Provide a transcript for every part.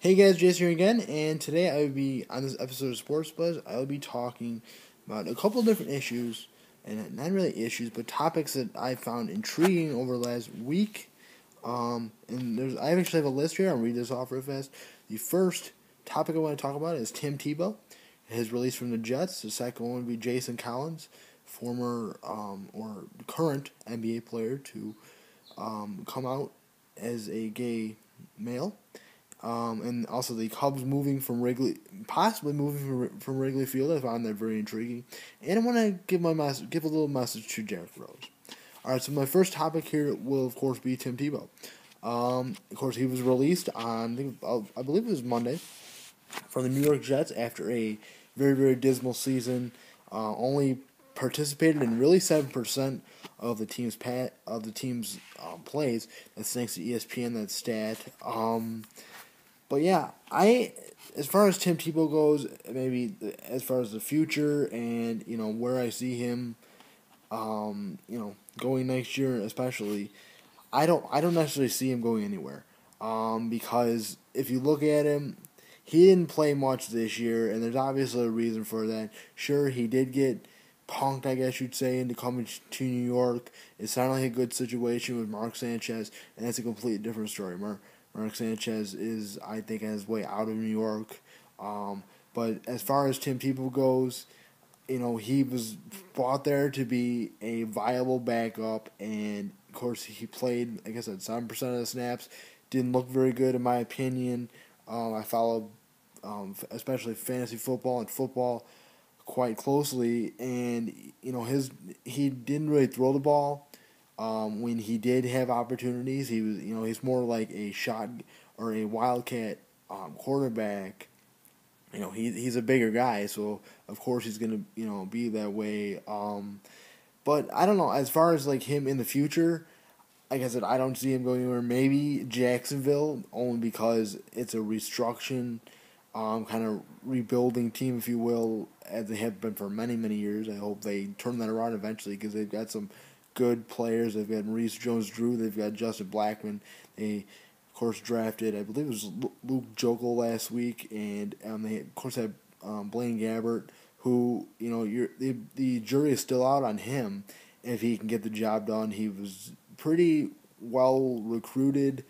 Hey guys, Jason here again, and today I will be on this episode of Sports Buzz. I will be talking about a couple of different issues, and not really issues, but topics that I found intriguing over the last week. I actually have a list here. I'll read this off real fast. The first topic I want to talk about is Tim Tebow, his release from the Jets. The second one would be Jason Collins, former or current NBA player to come out as a gay male. And also the Cubs possibly moving from Wrigley Field. I found that very intriguing. And I want to give a little message to Derrick Rose. All right, so my first topic here will, of course, be Tim Tebow. Of course, he was released on, I believe it was Monday, from the New York Jets after a very, very dismal season. Only participated in really 7% of the team's plays. That's thanks to ESPN. That stat. But yeah, as far as Tim Tebow goes, maybe as far as the future and where I see him, going next year, especially, I don't necessarily see him going anywhere. Because if you look at him, he didn't play much this year, and there's obviously a reason for that. Sure, he did get punked, I guess you'd say, into coming to New York. It sounded like a good situation with Mark Sanchez, and that's a completely different story. Mark Sanchez is, I think, on his way out of New York. But as far as Tim Tebow goes, he was brought there to be a viable backup, and of course he played, like I said, 7% of the snaps. Didn't look very good in my opinion. I follow, especially fantasy football and football, quite closely, and he didn't really throw the ball. When he did have opportunities, he's more like a shot or a wildcat quarterback. He's a bigger guy, so of course he's gonna be that way. But I don't know, as far as like him in the future, like I said, I don't see him going anywhere. Maybe Jacksonville, only because it's a restructuring, kind of rebuilding team, if you will, as they have been for many, many years. I hope they turn that around eventually, because they've got some good players. They've got Maurice Jones-Drew. They've got Justin Blackman. They, of course, drafted, I believe it was Luke Jokel last week, and they, of course, had Blaine Gabbert, who, the jury is still out on him if he can get the job done. He was pretty well recruited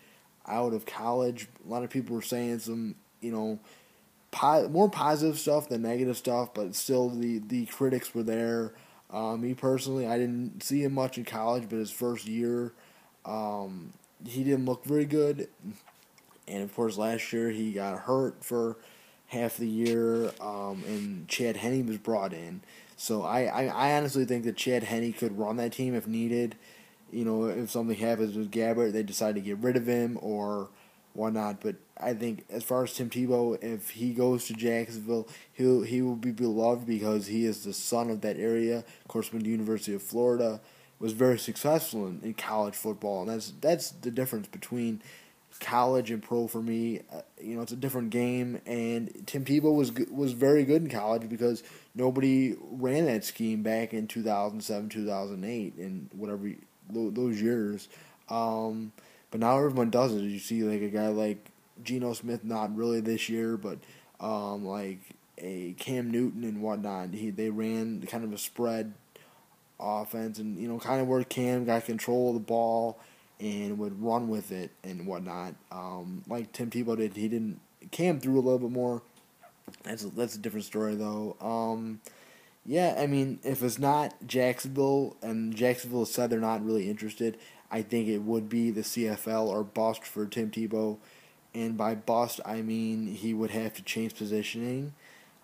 out of college. A lot of people were saying some, more positive stuff than negative stuff, but still the critics were there. Me personally, I didn't see him much in college, but his first year, he didn't look very good. And of course, last year he got hurt for half the year, and Chad Henne was brought in. So I honestly think that Chad Henne could run that team if needed. If something happens with Gabbert, they decide to get rid of him or whatnot. But I think as far as Tim Tebow, if he goes to Jacksonville, he will be beloved because he is the son of that area. Of course, when the University of Florida was very successful in college football, and that's the difference between college and pro for me. It's a different game, and Tim Tebow was very good in college because nobody ran that scheme back in 2007, 2008, and whatever those years. But now everyone does it. You see, like a guy like Geno Smith, not really this year, but like a Cam Newton and whatnot. They ran kind of a spread offense, and kind of where Cam got control of the ball and would run with it and whatnot. Like Tim Tebow did. He didn't. Cam threw a little bit more. That's a different story though. Yeah, I mean, if it's not Jacksonville, and Jacksonville said they're not really interested, I think it would be the CFL or bust for Tim Tebow. And by bust, I mean he would have to change positioning.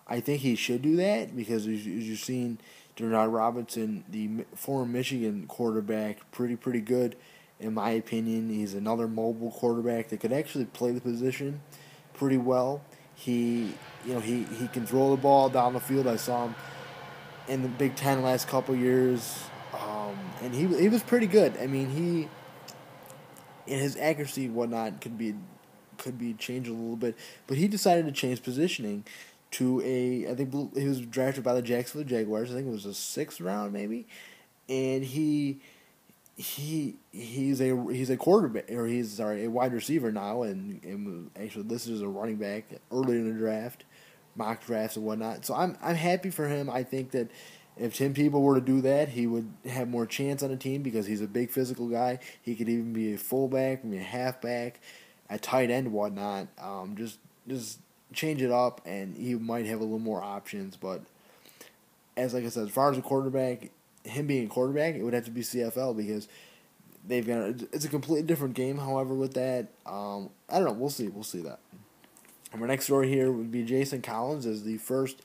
I think he should do that because, as you've seen, Denard Robinson, the former Michigan quarterback, pretty good, in my opinion. He's another mobile quarterback that could actually play the position pretty well. He can throw the ball down the field. I saw him in the Big Ten last couple years, and he was pretty good. I mean, his accuracy and whatnot could be changed a little bit, but he decided to change positioning to I think he was drafted by the Jacksonville Jaguars. I think it was a 6th round maybe, and he he's a quarterback, or he's a wide receiver now, and actually listed as a running back early in the draft, mock drafts and whatnot. So I'm happy for him. I think that if Tim Tebow were to do that, he would have more chance on the team because he's a big physical guy. He could even be a fullback, maybe a halfback, a tight end, whatnot. Just change it up, and he might have a little more options. But like I said, as far as a quarterback, him being a quarterback, it would have to be CFL because it's a completely different game. However, with that, I don't know. We'll see that. And our next story here would be Jason Collins as the first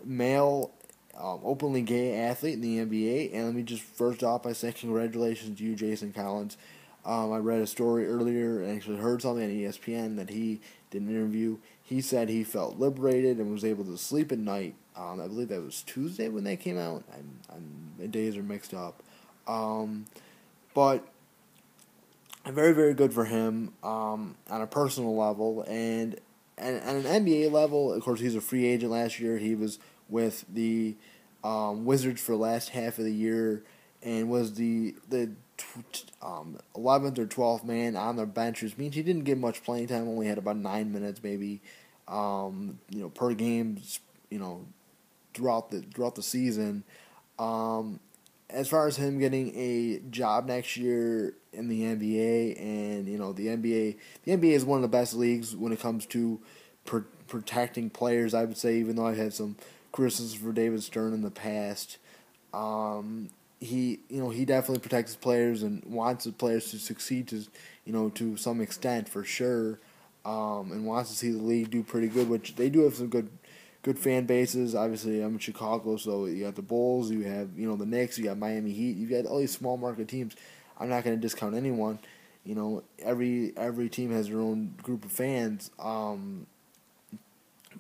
male openly gay athlete in the NBA. And let me just first off by saying congratulations to you, Jason Collins. I read a story earlier and actually heard something on ESPN that he did an interview. He said he felt liberated and was able to sleep at night. I believe that was Tuesday when that came out. My days are mixed up. But very, very good for him on a personal level. And on an NBA level, of course, he's a free agent last year. He was with the Wizards for the last half of the year and was the 11th or 12th man on their bench, which means he didn't get much playing time. Only had about 9 minutes, maybe, per game, throughout the season. As far as him getting a job next year in the NBA, and the NBA is one of the best leagues when it comes to protecting players. I would say, even though I've had some criticism for David Stern in the past. He definitely protects his players and wants the players to succeed to some extent for sure, and wants to see the league do pretty good, which they do have some good fan bases. Obviously, I'm in Chicago, so you got the Bulls, you have the Knicks, you got Miami Heat, you got all these small market teams. I'm not going to discount anyone. Every team has their own group of fans.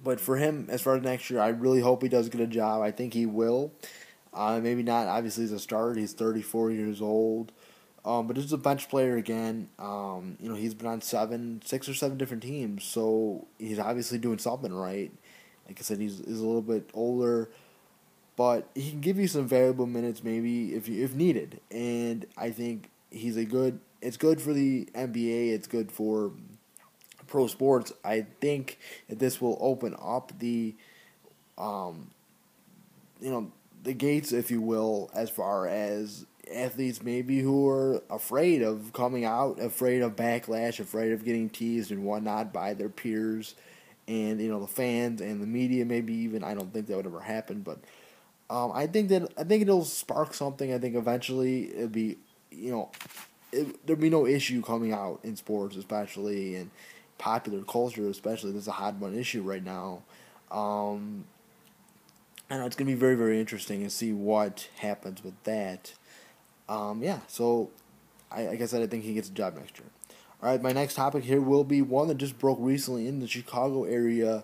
But for him, as far as next year, I really hope he does get a job. I think he will. Maybe not, obviously, as a starter. He's 34 years old. But he's a bench player again. He's been on 6 or 7 different teams, so he's obviously doing something right. Like I said, he's a little bit older, but he can give you some valuable minutes maybe if needed. And I think it's good for the NBA. It's good for pro sports. I think that this will open up the gates, if you will, as far as athletes maybe who are afraid of coming out, afraid of backlash, afraid of getting teased and whatnot by their peers and the fans and the media. Maybe even, I don't think that would ever happen, but I think it'll spark something. I think eventually it'll be there'll be no issue coming out in sports, especially in popular culture, especially. There's a hot button issue right now. I know it's going to be very, very interesting to see what happens with that. So like I said, I think he gets a job next year. All right, my next topic here will be one that just broke recently in the Chicago area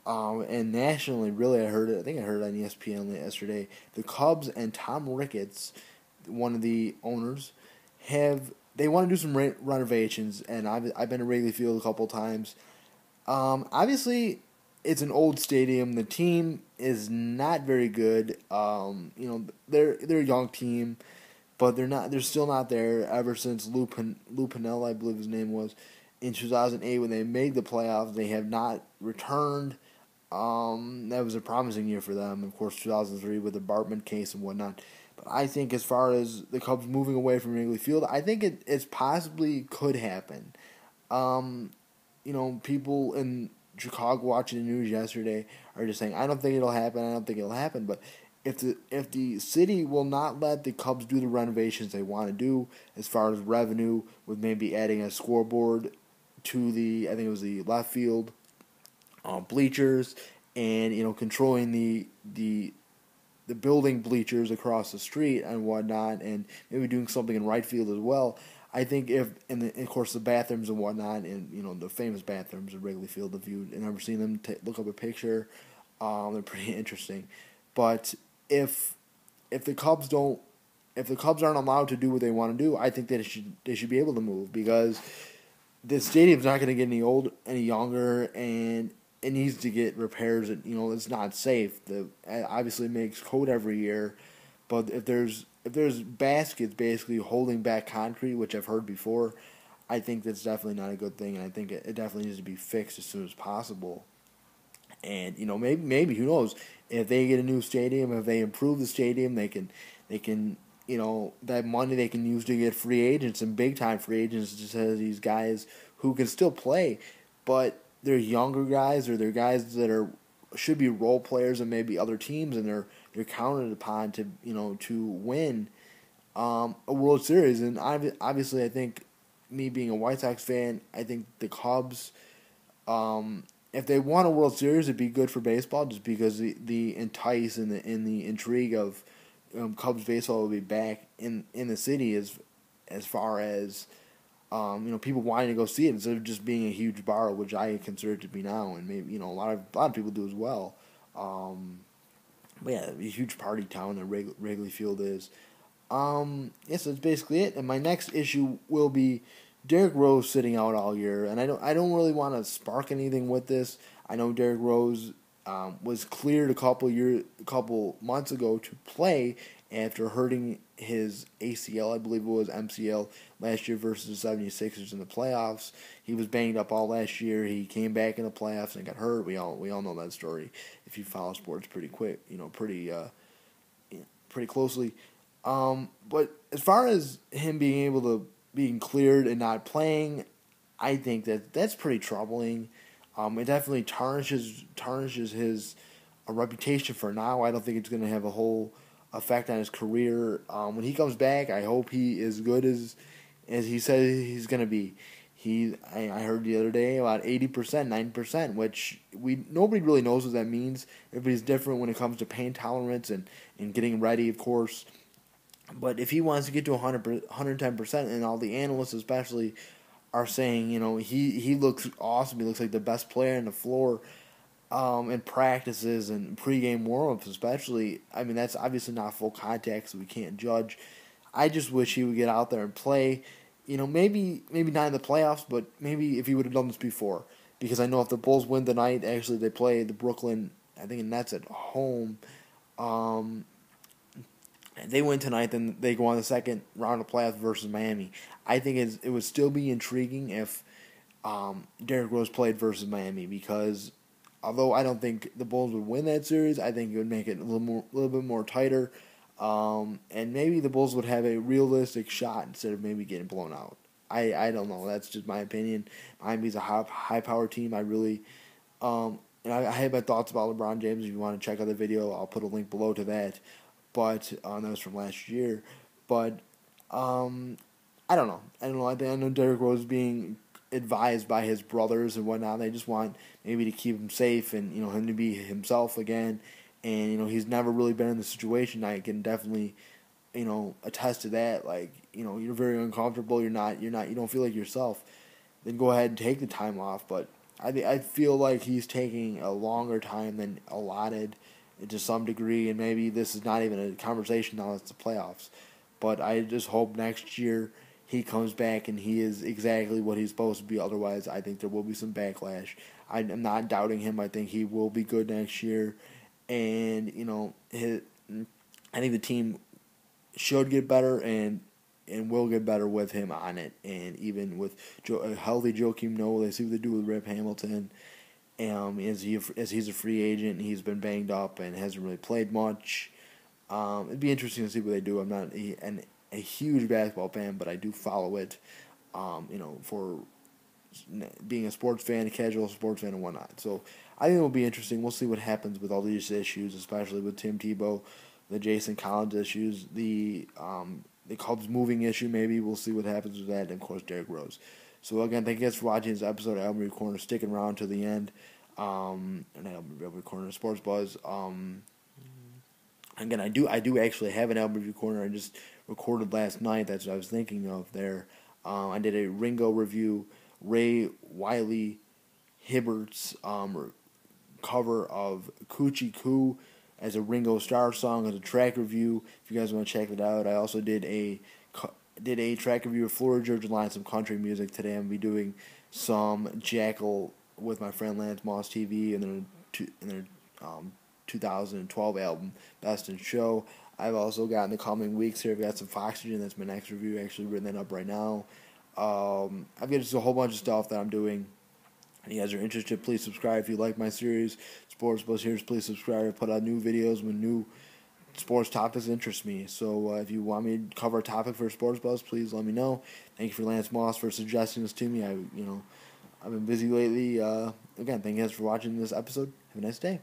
and nationally. Really, I think I heard it on ESPN yesterday. The Cubs and Tom Ricketts, one of the owners, they want to do some renovations, and I've been to Wrigley Field a couple times. Obviously, it's an old stadium. The team is not very good. They're a young team, but they're still not there ever since Lou Piniella, I believe his name was, in 2008 when they made the playoffs. They have not returned. That was a promising year for them. Of course, 2003 with the Bartman case and whatnot. But I think as far as the Cubs moving away from Wrigley Field, I think it's possibly could happen. People in Chicago watching the news yesterday are just saying, I don't think it'll happen. But if the city will not let the Cubs do the renovations they want to do as far as revenue, with maybe adding a scoreboard to I think it was the left field bleachers, and controlling the building bleachers across the street and whatnot, and maybe doing something in right field as well. I think of course the bathrooms and whatnot, and the famous bathrooms at Wrigley Field, if you've never seen them, look up a picture. They're pretty interesting. But if the Cubs aren't allowed to do what they want to do, I think that they should be able to move, because the stadium's not going to get any younger, and it needs to get repairs. It's not safe. Obviously makes code every year, But if there's baskets basically holding back concrete, which I've heard before, I think that's definitely not a good thing, and I think it definitely needs to be fixed as soon as possible. And maybe who knows, if they get a new stadium, if they improve the stadium, they can that money they can use to get free agents and big time free agents, just as these guys who can still play, but they're younger guys, or they're guys that should be role players and maybe other teams, and they're counted upon to win a World Series. And obviously, I think, me being a White Sox fan, I think the Cubs, if they won a World Series, it'd be good for baseball, just because the entice and the intrigue of Cubs baseball will be back in the city, as far as people wanting to go see it instead of just being a huge bar, which I consider it to be now, and maybe a lot of people do as well. But yeah, a huge party town that Wrigley Field is. Yeah, so that's basically it. And my next issue will be Derrick Rose sitting out all year, and I don't really want to spark anything with this. I know Derrick Rose was cleared a couple months ago to play after hurting his ACL, I believe it was MCL, last year versus the 76ers in the playoffs. He was banged up all last year. He came back in the playoffs and got hurt. We all know that story if you follow sports pretty closely. But as far as him being cleared and not playing, I think that's pretty troubling. It definitely tarnishes his reputation for now. I don't think it's going to have a whole effect on his career. When he comes back, I hope he is good as he says he's going to be. I heard the other day about 80%, 90%, which nobody really knows what that means. Everybody's different when it comes to pain tolerance and getting ready, of course. But if he wants to get to 110%, and all the analysts especially are saying, he looks awesome. He looks like the best player on the floor in practices and pregame warm-ups especially. I mean, that's obviously not full contact, so we can't judge. I just wish he would get out there and play. Maybe not in the playoffs, but maybe if he would have done this before. Because I know if the Bulls win tonight, actually they play the Brooklyn, I think, Nets at home. If they win tonight, then they go on the second round of playoffs versus Miami. I think it would still be intriguing if Derrick Rose played versus Miami, because although I don't think the Bulls would win that series, I think it would make it a little bit more tighter, and maybe the Bulls would have a realistic shot instead of maybe getting blown out. I don't know. That's just my opinion. Miami's a high power team. I really and I have my thoughts about LeBron James. If you want to check out the video, I'll put a link below to that. But that was from last year. But I don't know. I know Derrick Rose is being advised by his brothers and whatnot. They just want maybe to keep him safe and him to be himself again. And he's never really been in the situation. I can definitely attest to that. Like you're very uncomfortable. You don't feel like yourself. Then go ahead and take the time off. But I feel like he's taking a longer time than allotted, to some degree, and maybe this is not even a conversation now, it's the playoffs. But I just hope next year he comes back and he is exactly what he's supposed to be. Otherwise, I think there will be some backlash. I'm not doubting him. I think he will be good next year. And, I think the team should get better and will get better with him on it. And even with a healthy Joakim Noah, they see what they do with Rip Hamilton. As he's a free agent, he's been banged up and hasn't really played much. It'd be interesting to see what they do. I'm not a huge basketball fan, but I do follow it. For being a sports fan, a casual sports fan, and whatnot. So I think it will be interesting. We'll see what happens with all these issues, especially with Tim Tebow, the Jason Collins issues, the Cubs moving issue. Maybe we'll see what happens with that, and of course Derrick Rose. So again, thank you guys for watching this episode of Elbury Corner, sticking around to the end. And Elbury Corner Sports Buzz. Again, I do actually have an album review corner. I just recorded last night. That's what I was thinking of there. I did a Ringo review, Ray Wiley Hibbert's cover of Coochie Coo as a Ringo Starr song as a track review. If you guys want to check it out, I also did a track review of Florida Georgia Line, some country music today. I'm going to be doing some Jackal with my friend Lance Moss TV and their 2012 album Best in Show. I've also got in the coming weeks here, I've got some Foxygen. That's my next review. Actually written that up right now. I've got just a whole bunch of stuff that I'm doing. If you guys are interested, please subscribe. If you like my series, Sports Buzz here, please subscribe. I put out new videos when new sports topics interest me. So if you want me to cover a topic for Sports Buzz, please let me know. Thank you for Lance Moss for suggesting this to me. I've been busy lately. Again, thank you guys for watching this episode. Have a nice day.